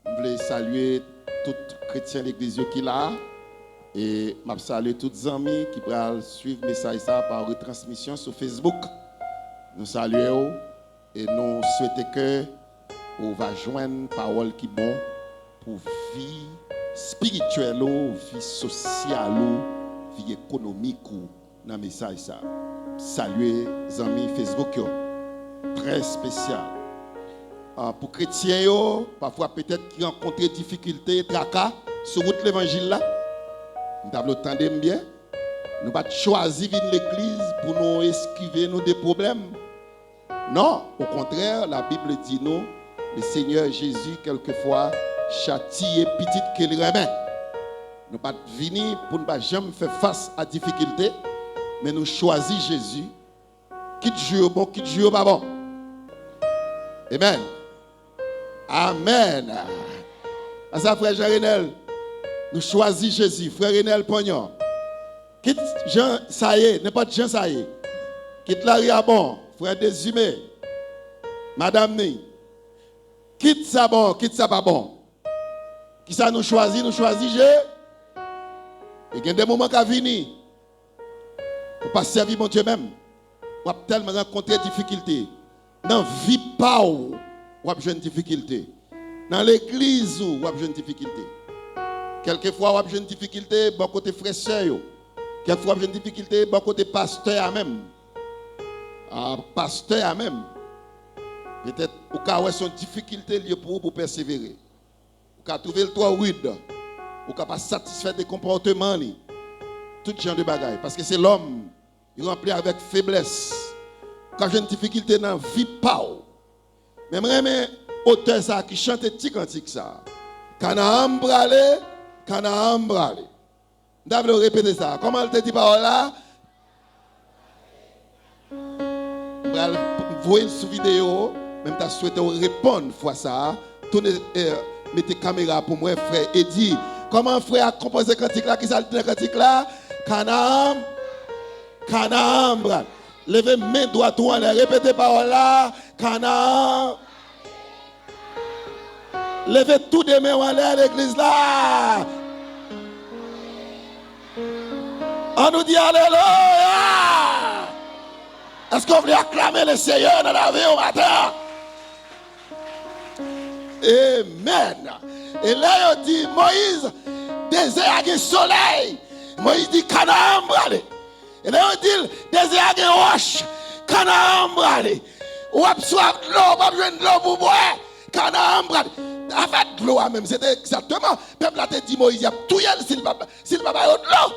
Je voulais saluer tout chrétien de l'église qui est là et je salue tous les amis qui peuvent suivre le message par retransmission sur Facebook. Nous saluons et nous souhaitons que vous va joindre parole qui bon pour vie spirituelle, vie sociale, vie économique dans le message ça. Saluer les amis Facebook très spécial. Pour les chrétiens, parfois peut-être qui rencontrent des difficultés, tracas sur route l'évangile là. Nous avons entendu bien. Nous pas choisir venir l'église pour nous esquiver nous des problèmes. Non, au contraire, la Bible dit nous, le Seigneur Jésus quelquefois châtie petite qu'il remet. Nous pas venir pour ne pas jamais faire face à difficultés, mais nous choisir Jésus. Quitte Dieu bon, quitte Dieu pas bon. Amen. Amen. À ça, frère Jean-Renel, nous choisissons Jésus. Frère Renel Pognon. Quitte Jean, ça y est, n'importe Jean, ça y est. Quitte Larry bon, frère Désumé. Madame Ni. Quitte ça bon, quitte ça pas bon. Qui ça nous choisit Jésus. Et il y a des moments qui viennent. Pour pas servir mon Dieu même. On va tellement rencontrer des difficultés. Dans la vie, pas où on a une difficulté. Dans l'église, où on a une difficulté. Quelquefois, on a une difficulté, bon côté frère sœur. Quelquefois, on a une difficulté, bon côté pasteur même. Pasteur même. Peut-être, au cas où son difficulté liée pour persévérer. Au cas où trouver le toit rude. Au cas où pas satisfait des comportements. Tout genre de bagaille. Parce que c'est l'homme, il remplit avec faiblesse. Quand j'ai une difficulté dans la vie, pas. Mais moi, auteur ça qui chante petit cantique ça. Canaan brale, Canaan brale. D'abord répéter ça. Comment elle te dit par là? Vous voyez sur vidéo, même tu souhaité répondre fois ça. Tournez, mettez caméra pour moi, frère Eddie. Comment frère a composé cantique là? Qui ça le cantique là? Canaan, Canaan brale. Levez main droite ou en l'air. Répétez parole là. Canaan. Levez tous les mains en l'air à l'église là. On nous dit alléluia. Est-ce qu'on veut acclamer le Seigneur dans la vie au matin? Amen. Et là, il dit Moïse, désert avec soleil. Moïse dit Canaan brale. Et là, on dit, désert de roche, Canaan brale. Ou absorbe l'eau, pas besoin de l'eau pour boire, Canaan brale. En fait, l'eau même, c'était exactement, le peuple a dit Moïse, il y a tout s'il ne va pas de l'eau.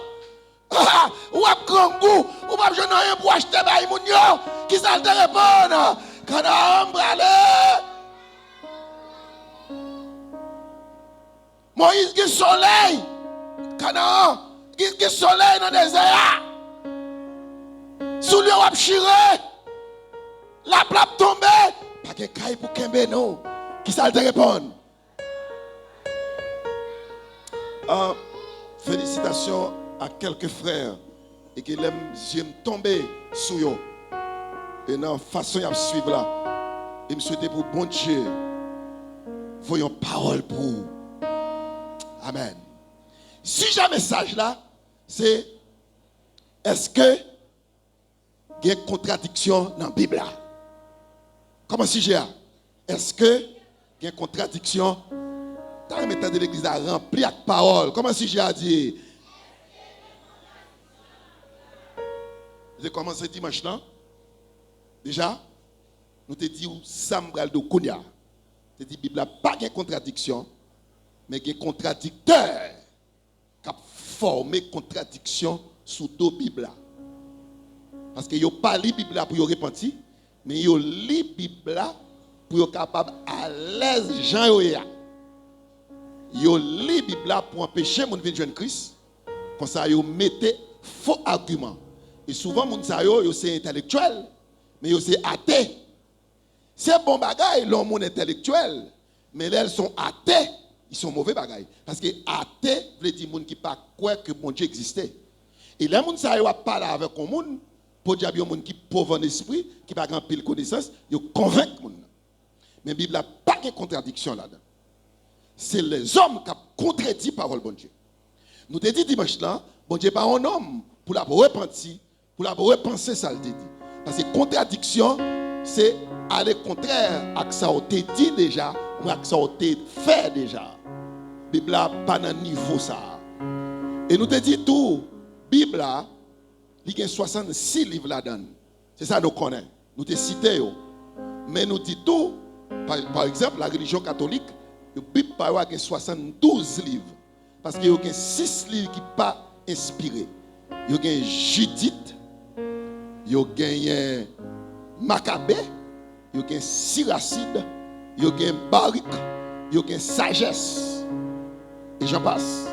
Ou ab grand goût, ou pas besoin de rien pour acheter par Imounio, qui ça te répond, Canaan brale. Moïse, qui soleil, Canaan, qui soleil dans le désert. Sous le wap chire, la plaque tombe, pas de caille pour kembe non. Qui ça te répond? Félicitations à quelques frères et qui j'aime tomber sous eux. Et dans la façon de suivre là, et me souhaiter pour bon Dieu, voyons parole pour vous. Amen. Sujet message là, c'est est-ce que il y a une contradiction dans la Bible. Comment sujet? Est-ce que il y a une contradiction? Dans le méthode de l'église rempli de paroles. Comment sujet a dit? J'ai commencé dimanche là. Déjà, nous te dit Sambral de Kounia. Tu dit Bible pas de contradiction, mais il y a un contradicteur qui a formé contradiction sous deux Bibles. Parce que yo pas li Bible pour yo repentir, mais yo li Bible pour yo capable à l'aise Jean yo ya. Yo li Bible pour empêcher moun vinn joindre Christ. Comme ça yo mettez faux arguments. Et souvent moun sa yo c'est intellectuel, mais yo c'est athée. C'est bon bagaille, l'homme intellectuel, mais elles sont athées, ils sont mauvais bagaille. Parce que athée veut dire monde qui pas croire que bon Dieu existait. Et les gens ça va parler avec un monde pour dire un monde qui pauvre en esprit, qui pas grand pile connaissance, ils convaincre monde. Mais la Bible n'a pas de contradiction là-dedans. C'est les hommes qui ont contredit la parole de bon Dieu. Nous te dit dimanche là, bon Dieu pas un homme pour la repentir, pour la repenser ça le dit. Parce que contradiction, c'est aller contraire à ce que ça a été dit déjà, ou à ce que ça a été fait déjà. La Bible n'a pas de niveau ça. Et nous te dit tout, la Bible il y a 66 livres là-dedans. C'est ça nous connaissons. Nous te cité. Mais nous dit tout, par exemple, la religion catholique, la Bible a 72 livres. Parce qu'il y a 6 livres qui ne sont pas inspirés. Il y a Judith, il y a Maccabée, il y a Siracide, il y a Baruch, il y a Sagesse. Et j'en passe.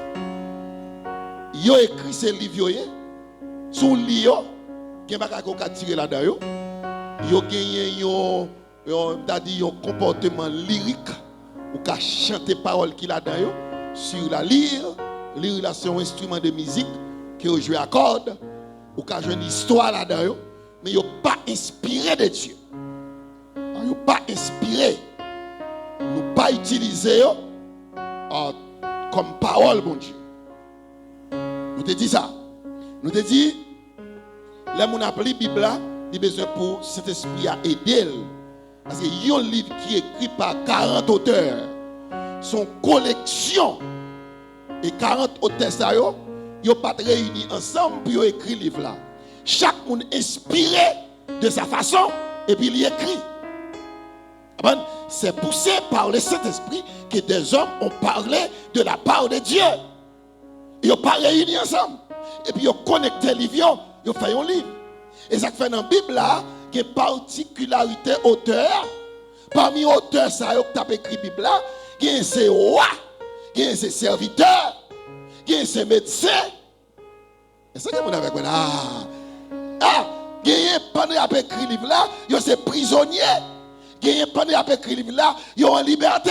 Il a écrit ces livres sur le livre, il y a tiré là-dedans. Il y a un comportement lyrique, ou qu'à chanter paroles qu'il a dedans sur la lyre là c'est un instrument de musique qui joue à cordes, ou qu'à jouer une histoire là-dedans, mais il n'est pas inspiré de Dieu. Il n'est pas inspiré. Nous pas utiliser comme parole, bon Dieu. Nous te dit ça. Nous te dit, là, mon appelé Bible là, il a besoin pour cet esprit à aider. Parce qu'il y a un livre qui est écrit par 40 auteurs. Son collection. Et 40 auteurs, ça ils n'ont pas réunis ensemble pour écrire le livre là. Chaque monde inspiré de sa façon et puis il écrit. C'est poussé par le Saint-Esprit que des hommes ont parlé de la part de Dieu. Ils n'ont pas réunis ensemble. Et puis ils ont connecté les livres, ils ont fait un livre. Et ça fait dans la Bible là, qu'il y a une particularité auteur. Parmi les auteurs, ça qui ont écrit la Bible là, il y a ces rois, il y a ces serviteurs, il y a ces médecins. Et ça que vous avez il y a pendant qu'il a écrit le livre là, il y a ces prisonniers. Il y a pendant qu'il a écrit le livre là, ils ont en liberté.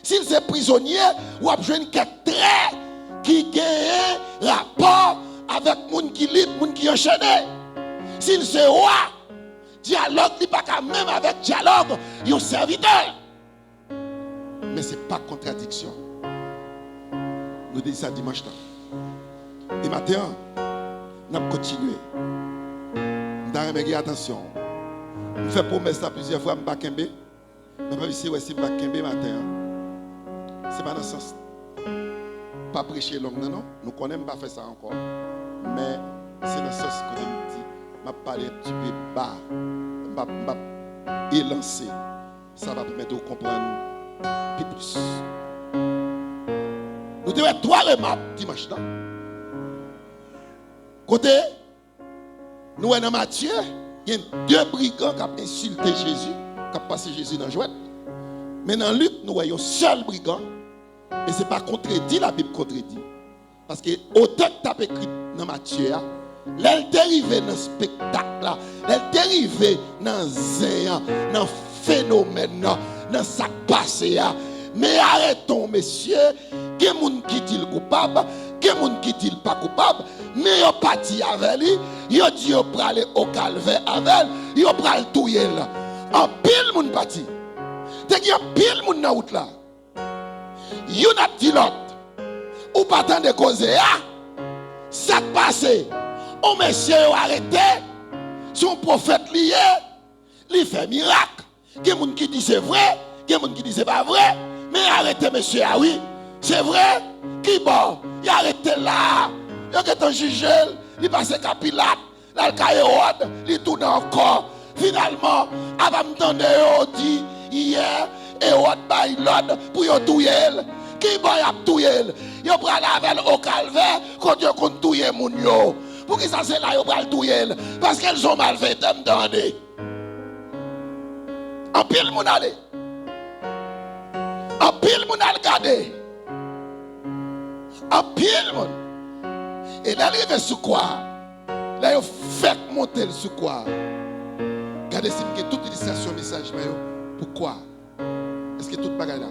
S'ils sont prisonniers, ou a besoin de trait qui a un rapport avec les gens qui libre, les gens qui enchaînent. S'ils sont rois, dialogue n'est pas même avec dialogue, ils sont serviteurs. Mais ce n'est pas contradiction. Nous disons ça dimanche. Et maintenant, nous allons continuer. Nous allons faire attention. Nous faisons promesse plusieurs fois, je ne vais pas ici, si je ne vais pas matin. Ce n'est pas dans ce sens. Pas prêcher long, non. Nous ne connaissons pas faire ça encore. Mais c'est dans ce sens que je me dis, je vais parler un petit peu bas. Je vais élancer. Ça va permettre de comprendre plus. Nous devons être 3 remarques dimanche. Côté, nous sommes dans Matthieu, il y a 2 brigands qui ont insulté Jésus, qui ont passé Jésus dans la jouette. Mais dans Luc, nous voyons un seul brigand. Et ce n'est pas contredit, la Bible contredit. Parce que autant que tu as écrit dans Matthieu, elle est arrivée dans le spectacle, elle est arrivée dans le phénomène, dans ce qui passe. Mais arrêtons, messieurs, il y a des gens qui disent coupable, il y a des gens qui disent pas coupable, mais ils ont parti avec lui, ils ont dit qu'ils vont aller au calvaire avec lui, ils vont aller tout yel. En pile, moun parti. Dès qu'il y a pile, moun dans route là. Ils ont dit l'autre. Ou pas tant de causer, ça passe. Oh, messieurs, arrêté. Son prophète lié, il fait miracle. Il y a des gens qui disent c'est vrai, il y a des gens qui disent c'est pas vrai. Mais arrêtez, monsieur, ah oui, c'est vrai. Qui bon? Il a arrêté là. Il a jugé, il passe à Pilate, là, il a Hérode, il tourne encore. Finalement, avant de me dit hier, Hérode baille l'ordre pour y touyer. Qui bon y a touyer? Il a pris la au calvaire quand il a touyer mon yo. Pour qui ça c'est là, il a pris touyer? Parce qu'elles ont mal fait, m'entendez? En pile, mon allé. En pile, mon allé garder. En pile, mon. Et d'arriver sur quoi? Là, il fait monter sur quoi? Regardez estime que toute illustration message, pourquoi? Est-ce que toute bagaille là?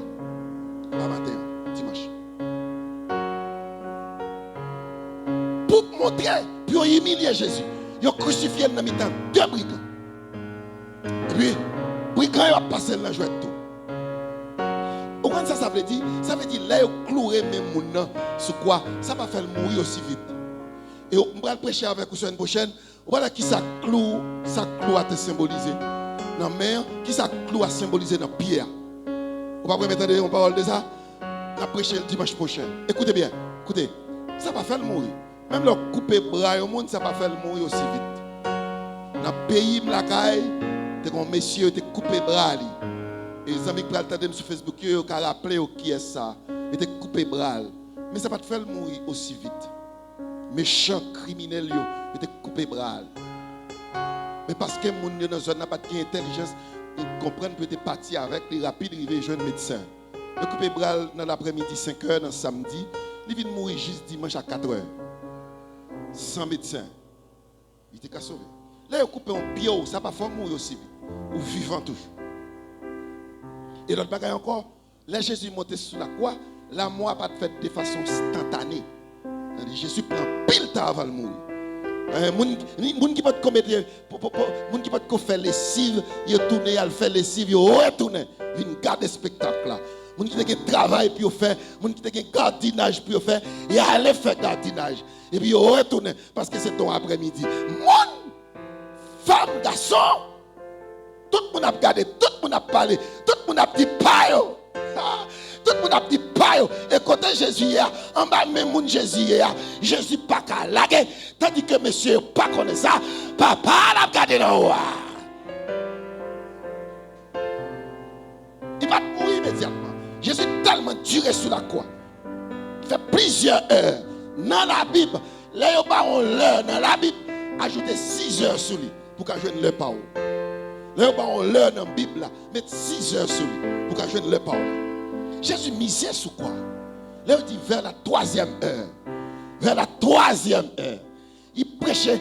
Pas matin, dimanche. Pour montrer, pour humilier Jésus, ils ont crucifié dans mi-temps 2 brigands. Et puis, brigands ont passé dans la joie de tout. Au moins ça veut dire? Ça veut dire là, ils ont cloué même mon sur quoi? Ça va faire mourir aussi vite. Et on va prêcher avec vous semaine prochaine. Voilà qui ça clou a te symbolisé dans la mer, qui ça clou a symbolisé dans la pierre. On va mettre une parole de ça. On va prêcher le dimanche prochain. Écoutez bien, écoutez, ça va faire mourir. Même le couper bras au monde, ça va faire mourir aussi vite. Dans le pays, la caille, un monsieur te coupé bras. Et les amis qui ont sur Facebook, ils ont rappelé qui est ça. Ils te coupé bras. Mais ça va te faire mourir aussi vite. Méchants criminels, ils te coupé bras. Mais parce que les gens dans une zone n'a pas d'intelligence, ils comprennent que tu es parti avec les rapides, ils vont jeune médecin. Ils coupé bras dans l'après-midi 5h, dans le samedi. Ils viennent mourir juste dimanche à 4h. Sans médecin. Il était qu'à sauver. Là, ils coupent un pied, ça va pas mourir aussi vite. Ou vivant toujours. Et l'autre bagaille encore, là Jésus est monté sur la croix, la mort pas fait de façon instantanée. Jésus prend pile temps avant de mourir. Moun qui peut commettre, moun qui peut faire lessive, il tourne, il fait lessive, il retourne, il garde spectacle là. Moun qui te travail puis fait, moun qui te gardinage puis fait, il allait faire gardinage et puis il retourne parce que c'est ton après-midi. Moun, femme, garçon, tout le monde a regardé, tout le monde a parlé, tout le monde a dit payo. Tout le monde a dit payo. Et côté Jésus hier, en bas même moun Jésus hier, Jésus pas qu'à laguer. Tandis que monsieur pas connaît ça, papa l'a regardé dans le haut. Il va mourir immédiatement. Jésus tellement duré sur la croix. Il fait plusieurs heures. Dans la Bible, là il y a l'heure dans la Bible, ajoutez 6 heures sur lui pour qu'elle joigne le parole. Là il y a l'heure dans la Bible, mettre 6 heures sur lui pour qu'elle joigne le parole. Jésus misait sur quoi? Là il dit vers la 3e heure. Vers la 3e heure. Il prêchait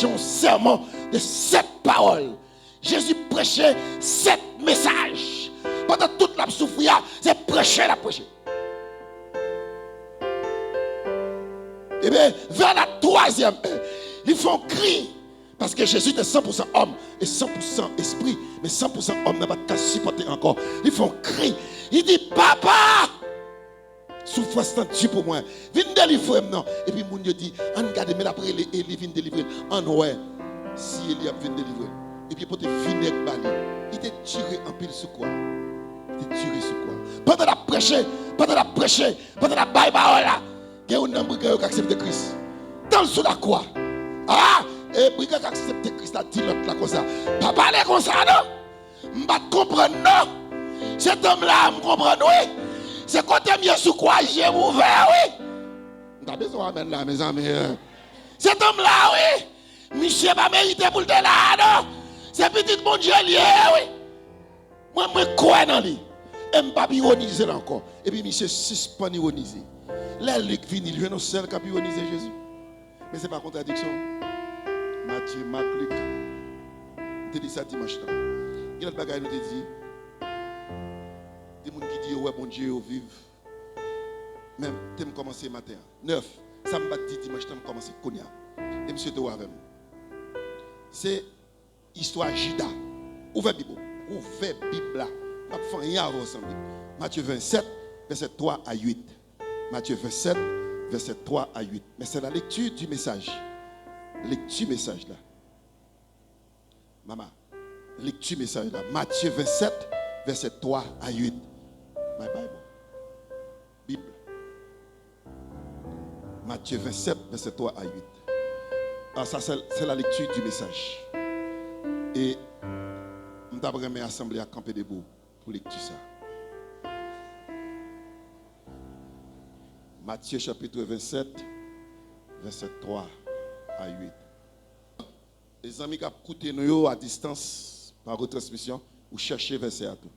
un sermon de 7 paroles. Jésus prêchait 7 messages. Pendant toute la souffrance, c'est prêcher la prêcher. Et bien, vers la 3e heure, ils font cri. Parce que Jésus était 100% homme et 100% esprit. Mais 100% homme n'a pas qu'à supporter encore. Ils font cri. Il dit, papa, souffrance tant Dieu pour moi. Viens délivrer maintenant. Et puis, mon Dieu dit, on regarde, mais après, il vient délivrer. En ouais, si il vient délivrer. Et puis, pour te finir avec Bali, il t'a tiré en pile sur quoi? Il t'a tiré sur quoi? Pendant la prêcher, pendant la baille parole là, il y a un homme qui a accepté Christ. Dans sous la croix. Ah! Et puis quand accepté Christ a dit l'autre là comme ça. Papa est comme ça non? Je ne comprends pas non. Cet homme là, je comprends oui. C'est quand tu es mieux sous quoi j'ai ouvert oui. Tu as besoin de là mes amis. Cet homme là oui. Monsieur pas mérité pour le là non. C'est petit bon Dieu lié oui. Moi je crois dans lui. Et je ne pas ironiser encore. Et puis monsieur suspend ironiser. Là Luc vient, il vient au seul qui a ironiser Jésus. Mais ce n'est pas contradiction. Matthieu, Marc, Luc. Je te dis ça dimanche. Il y a des bagages qui nous dit. Des gens qui disent, ouais, bon Dieu, vive. Même, tu me commencer matin. 9. Ça me bat dimanche, tu me commencer. Konya. Et monsieur, tu es avec moi. C'est histoire Judas. Ouvrez la Bible. Ouvrez la Bible là. Je ne vais rien avant ensemble. Matthieu 27, verset 3 à 8. Matthieu 27, verset 3 à 8. Mais c'est la lecture du message. Lecture message là. Maman, lecture message là. Matthieu 27, verset 3 à 8. My Bible. Bible. Matthieu 27, verset 3 à 8. Alors ça, c'est la lecture du message. Et nous avons mis l'assemblée à camper debout pour lecture ça. Matthieu chapitre 27, verset 3 à 8. Les amis qui ont écouté nous à distance par retransmission, ou chercher verset à tout.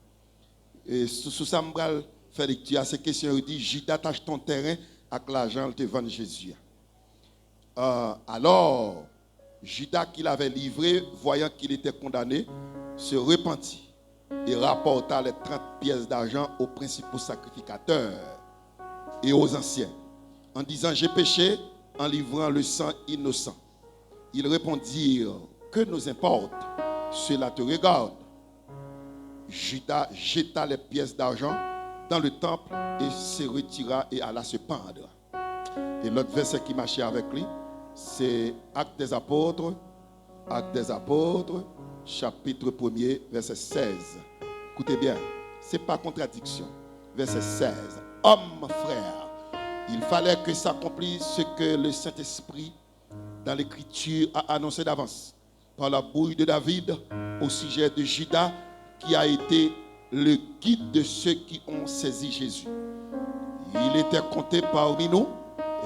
Et sous ça, je vais faire lecture. Ces questions, il dit, Judas tâche ton terrain avec l'argent, te vend Jésus. Alors, Judas qui l'avait livré, voyant qu'il était condamné, se repentit et rapporta les 30 pièces d'argent aux principaux sacrificateurs et aux anciens, en disant: j'ai péché en livrant le sang innocent. Ils répondirent: que nous importe, cela te regarde. Judas jeta les pièces d'argent dans le temple et se retira et alla se pendre. Et l'autre verset qui marchait avec lui, c'est Actes des Apôtres, chapitre 1er, verset 16. Écoutez bien, ce n'est pas contradiction. Verset 16. Hommes, frères, il fallait que s'accomplisse ce que le Saint-Esprit, dans l'Écriture, a annoncé d'avance, par la bouche de David, au sujet de Judas, qui a été le guide de ceux qui ont saisi Jésus. Il était compté parmi nous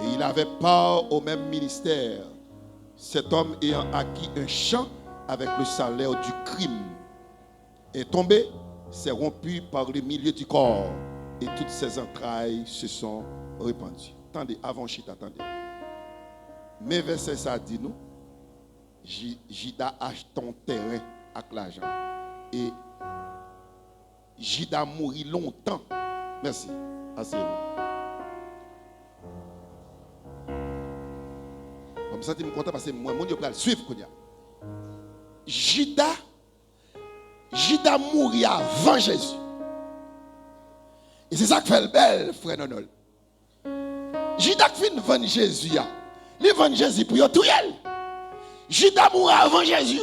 et il avait part au même ministère. Cet homme ayant acquis un champ avec le salaire du crime est tombé, s'est rompu par le milieu du corps et toutes ses entrailles se sont répandues. Attendez, avant chita, attendez. Mais verset ça dit nous, Judas achète ton terrain avec l'argent. Et Judas mourit longtemps. Merci. Asseyez-vous. Comme ça, je suis content parce que moi, je vais le suivre. Judas mourit avant Jésus. Et c'est ça qui fait le bel, frère Nonol. Judas qui vient vendre Jésus. Il vend Jésus pour y tout. Judas mourit avant Jésus.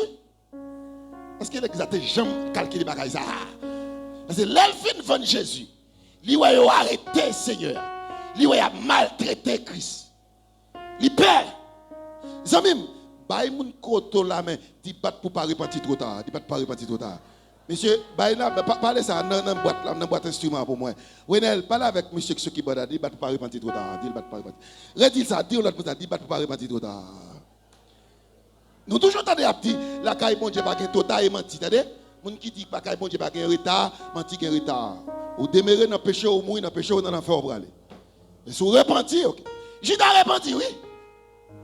Parce qu'il a jamais calculé les bagages. Parce que l'elfine vend Jésus. Il a arrêté Seigneur. Il a maltraité Christ. Il perd. Zamim, bail moun koto la main, dit bat pour pas repentir trop tard, dit bat pas repentir trop tard. Monsieur, bail là, parlez ça dans boîte instrument pour moi. Wenel, parle avec monsieur qui boit, dit bat pour pas repentir trop tard, dit bat pas repentir. Redis ça, dis l'autre pour dit bat pour pas repentir trop tard. Nous toujours tendez à petit, la caille bon Dieu pas gain total et menti, t'entendez? Moun qui dit pas caille bon Dieu pas gain retard, menti gain retard. Ou demeurer dans péché ou mourir dans péché ou dans l'enfer pour aller. Mais si vous repentez, OK. J'ai repenti, oui.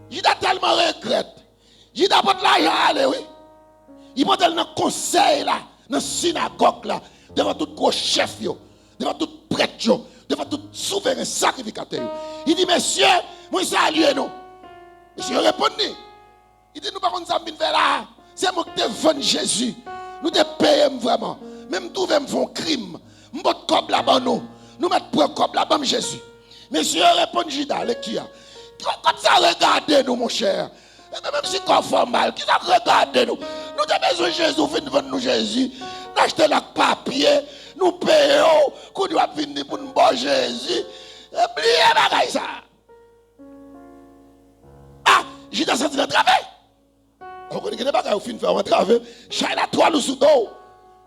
Judas tellement regrette. Judas porte l'argent aller, oui. Il porte dans le conseil là, dans la synagogue là, devant tout gros chef, devant tout prêtre, devant tout souverain sacrificateur. Il dit, messieurs, moi salue nous. Monsieur répond. Il dit, nous par contre, ça me fait là. C'est moi qui te vends Jésus. Nous te payons vraiment. Même tout me font crime. Nous mettons comme là-bas nous. Nous mettons comme là-bas Jésus. Monsieur répond Judas, lecture. Quand ça regarde nous, mon cher, même si c'est formal, qui ça regarde nous? Nous avons besoin de Jésus, nous vendre nous Jésus, nous achetons le papier, nous payons, qu'on doit venir pour nous voir Jésus. Oubliez bagaille ça. Ah, j'ai senti le travail. On connaît que les bagailles au fin de faire un travail. J'ai la toile sous dos.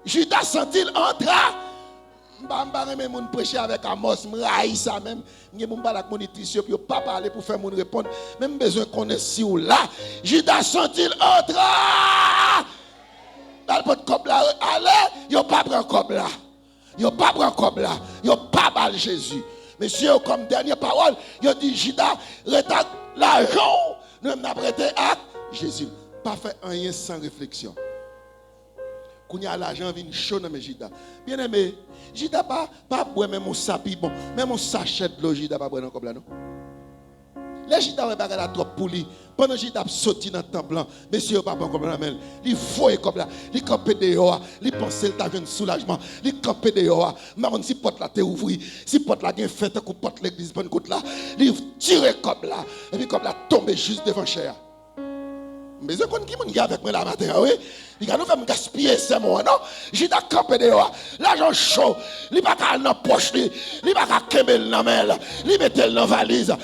J'ai senti l'entra. Bamba même moun prêcher avec Amos, m'raï ça même, m'gé moun balak mon nutrition puis pas parler pour faire moun répondre, même besoin connaître si ou là, Judas senti entra. Dans le pot comme là, allez, yo pas prend comme là. Yo pas prend comme là. Yo pas bal Jésus. Monsieur comme dernière parole, yo dit Judas retard l'argent, nous n'a prêté à Jésus. Pas fait rien sans réflexion. Quand il y a l'argent, il vient chaud dans mes Judas. Bien aimé, Judas pas boire même mon sapi bon, même mon sachet de l'eau, Judas pas boire comme là non. Les Judas ouais bagarre trop pour lui. Pendant Judas sorti dans le temple blanc, monsieur pas comme là mais il faut comme là, il campé dehors, il pensait qu'il avait un soulagement, il campé dehors, marron si porte là t'es ouvri, si porte là gain fait coup porte l'église bonne côte là, il tire comme là et puis comme là tomber juste devant cher. Mais je connais qui mon gars avec moi la matin, oui. Il va nous faire gaspiller ce mois, non? J'ai da campé dehors, l'argent chaud, il va pas dans poche, il va pas kemel dans main, il mettait dans valise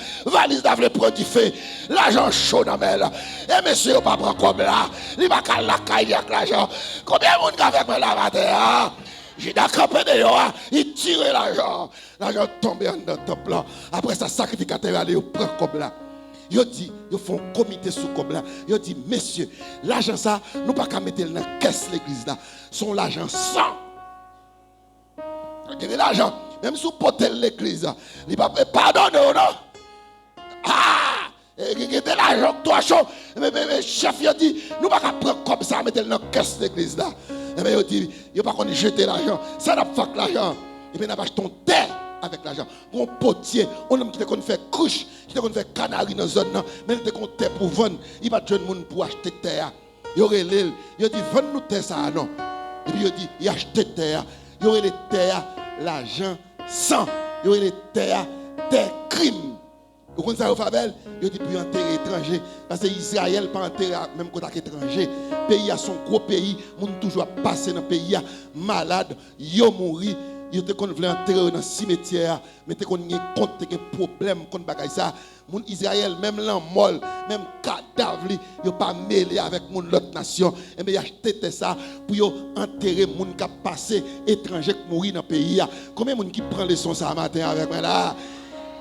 d'avle produit fait, l'argent chaud dans main. Et monsieur pas prend comme là, il va pas la caille avec l'argent. Combien de monde avec moi la matin? J'ai da campé dehors, il tire l'argent tombé dans le temple là. Après ça sacrificateur aller au prend comme là. Yo dit, yo font un comité sous comme là. Yo dit, messieurs, l'argent ça, nous pas qu'à mettre dans la caisse l'église là. Son l'argent sans. Regardez l'argent, même sous porter l'église, il pas pardonner non. Ah, Et de l'argent, toi chaud. Mais chef, il dit, nous ne pouvons pas prendre comme ça, mettre dans la caisse de l'église là. Et bien, il dit, il ne pas qu'on jeter l'argent. Ça n'a pas fait l'argent. Et bien, on a acheté ton terre avec l'argent. On potier, on a fait couche, qui a fait canari dans la zone, mais il a terre pour vendre. Il va de monde pour acheter terre. Il aurait l'île. Il dit, vends-nous terre ça, non. Et puis il dit, il a acheté terre. Il y aurait les terres, l'argent, sang. Il y aurait les terres, des crimes. Vous comprenez ça au Fabel? Il dit puis enterrer étranger. Parce que Israël pas enterré même contact étranger. Le pays a son gros pays. Moun toujours passé dans le pays malade. Yo mouri. Yo te kon vle enterrer dans le cimetière. Mais te kon y compte te problème kon bagay ça. Moun Israël même l'enmol, même cadavre yo pas mêlé avec moun l'autre nation. Et bien y acheté ça pour yo enterrer moun qui passé étranger qui mouri dans le pays. Combien moun qui prend leçon ça matin avec moi là?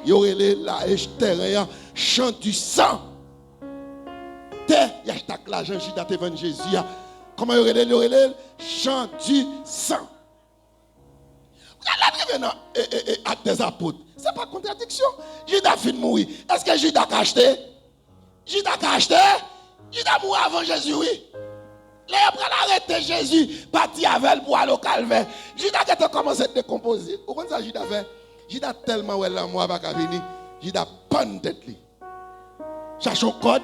Il y aurait la terre, chant du sang. Terre, il y a l'argent, Judas te vend Jésus. Comment il y aurait le chant du sang. Regardez là, acte des apôtres. Ce n'est pas contradiction. Judas fin mourir. Est-ce que Judas a acheté? Judas a acheté? Judas mourit avant Jésus, oui. Là, après l'arrêter Jésus, parti avec pour aller au calvaire. Judas a commencé à se décomposer. Vous comprenez ça, Judas fait? Judas tellement ouais là moi pas venir, Judas panne tête lui. Cherche un code,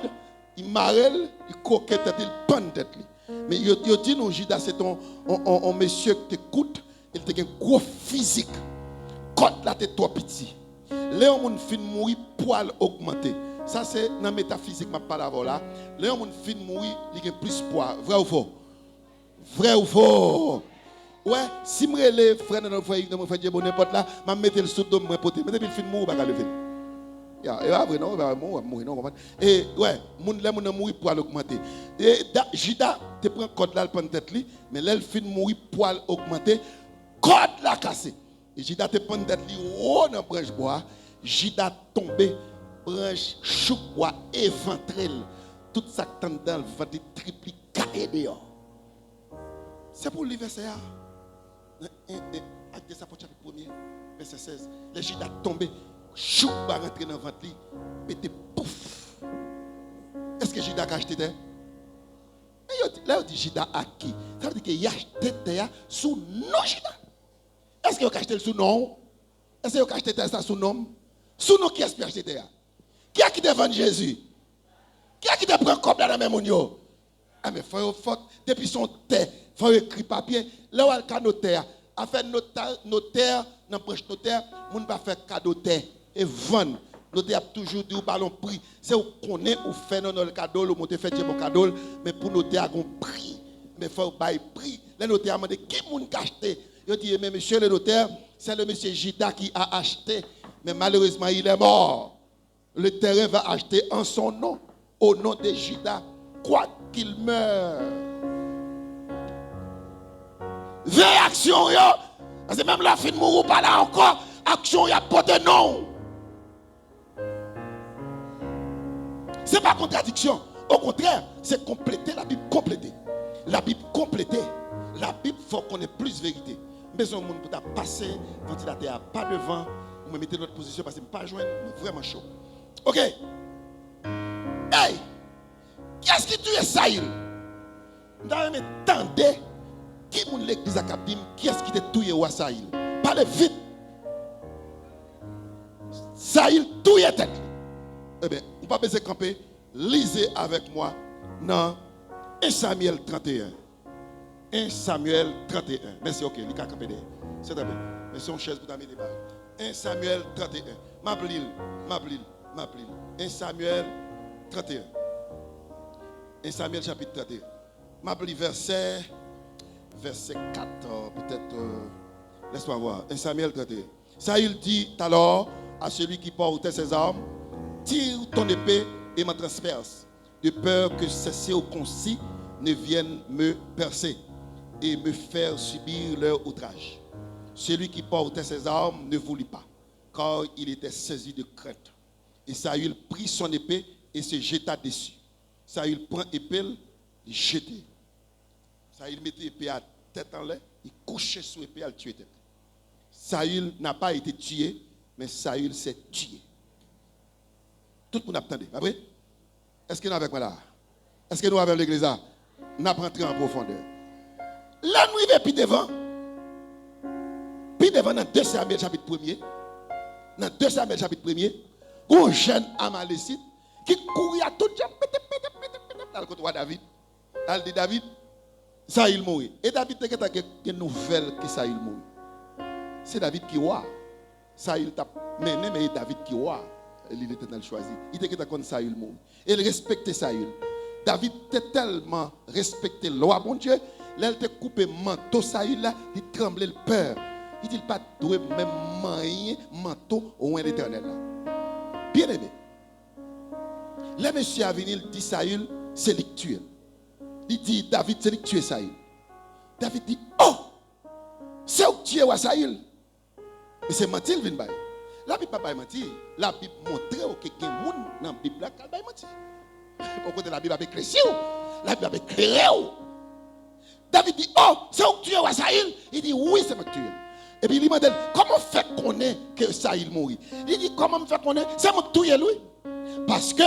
il marrel, il coquette tête, il panne tête lui. Mais il dit non Judas c'est un monsieur qui t'écoute, il te un gros physique. Code là t'es trop petit. Léon moun fin mourir poil augmenté. Ça c'est dans métaphysique m'a pas d'abord là. Léon moun fin mourir, il a plus poids. Vrai ou faux? Vrai ou faux? Ouais, si je relève frère dans mon frère Dieu n'importe là, je mettre le sous de mon pote. Mais depuis le film mourir pas lever. Ya, vrai non, va mourir non. Et ouais, moun là moun mourir pour augmenter. Et Judas te prend code là prend tête li, mais là le film mourir pour augmenter, code là cassé. Et Judas te prend tête li haut dans branche bois, Judas tombé, branche chouk bois éventré. Tout ça dans le ventre tripliqué dehors. C'est pour le verset là. Acte des apôtres chapitre 1er, verset 16. Les Judas tombé, chou va rentrer dans le ventre, pété pouf. Est-ce que Judas a acheté terre? Là, on dit Judas a qui? Ça veut dire qu'il a acheté terre sous nom Judas. Est-ce qu'il a acheté sous nom? Est-ce qu'il a acheté terre sous nom? Sous nom qui est-ce qui a acheté terre? Qui a qui devant Jésus? Qui a qui te prend comme là dans le même monde? Ah mais faut depuis son terre, faut écrire papier. Là où le notaire a fait notaire dans proche notaire, moun pas faire cadeau terre et vendre. Notaire a toujours dit ou ballon prix. C'est où connaît ou fait non le cadeau, ou monter fait mon cadeau, mais pour notaire a un prix. Mais faut bailler prix. Le notaire a demandé qui moun a acheté. Il dit mais monsieur le notaire, c'est le monsieur Judas qui a acheté, mais malheureusement il est mort. Le terrain va acheter en son nom, au nom de Judas. Quoi qu'il meure. Réaction, parce que même la fin de mourir pas là encore, action, il y a pas de nom. Ce n'est pas contradiction. Au contraire, c'est compléter la Bible, compléter. La Bible complétée. La Bible, il faut qu'on ait plus de vérité. Mais un monde pour passer, ventilateur pas devant, on me mettez notre position parce que je ne pas joindre, vraiment chaud. Ok. Hey! Qui est-ce qui tue Saïl? Vous avez entendu qui est l'église à Kabim? Qui est-ce qui t'a tué au Saïl? Parlez vite. Saïl tué tête. Eh bien, on ne pas besoin de camper. Lisez avec moi dans 1 Samuel 31. 1 Samuel 31. Merci, ok, il a campé derrière. C'est très bien. Merci, on chaise pour t'amener des barres. 1 Samuel 31. M'appelez. 1 Samuel 31. 1 Samuel chapitre 31. M'appelez verset 4, peut-être. Laisse-moi voir. 1 Samuel 31. Saül dit alors à celui qui portait ses armes, tire ton épée et me transperce, de peur que ces circoncis ne viennent me percer et me faire subir leur outrage. Celui qui portait ses armes ne voulut pas, car il était saisi de crainte. Et Saül prit son épée et se jeta dessus. Saül prend épée, il jetait. Saül mettait l'épée à tête en l'air, il couchait sous l'épée à le tuer tête. Saül n'a pas été tué, mais Saül s'est tué. Tout le monde attendait. Après, est-ce que nous avec moi là? Est-ce que nous avec l'église là? Nous avons rentré en profondeur. Là, nous arrivons puis devant dans 2 Samuel chapitre 1er, dans 2 Samuel chapitre 1er, un jeune Amalécite qui courait à tout jambes, dans le côté de David. Elle dit David, Saül mourit. Et David a une nouvelle que Saül mourit. C'est David qui roi. Saül t'a mené, mais David qui roi. Il était dans le choisi. Il était contre Saül mourir. Il respectait Saül. David était tellement respecté le roi, mon Dieu. Là, il a coupé le manteau Saül là, il tremblait le peur. Il dit pas doué même manier manteau au moins l'éternel là. Bien aimé. Là, monsieur a venu, il dit Saül, c'est lui que tu es. Il dit David, c'est lui que tu es Saül. David dit, oh, c'est où que tu es à Saül. Mais c'est mentir, il vient. La Bible pas mentir. La Bible montre que quelqu'un dans la Bible là, il mentir. Au côté de la Bible avec éclairé. La Bible avec éclairé. David dit, oh, c'est où que tu es à Saül. Il dit, oui, c'est moi que tu es. Et puis il lui demande, comment fait qu'on est que Saül mourit? Il dit, comment fait qu'on est? C'est moi que tu es lui. Parce que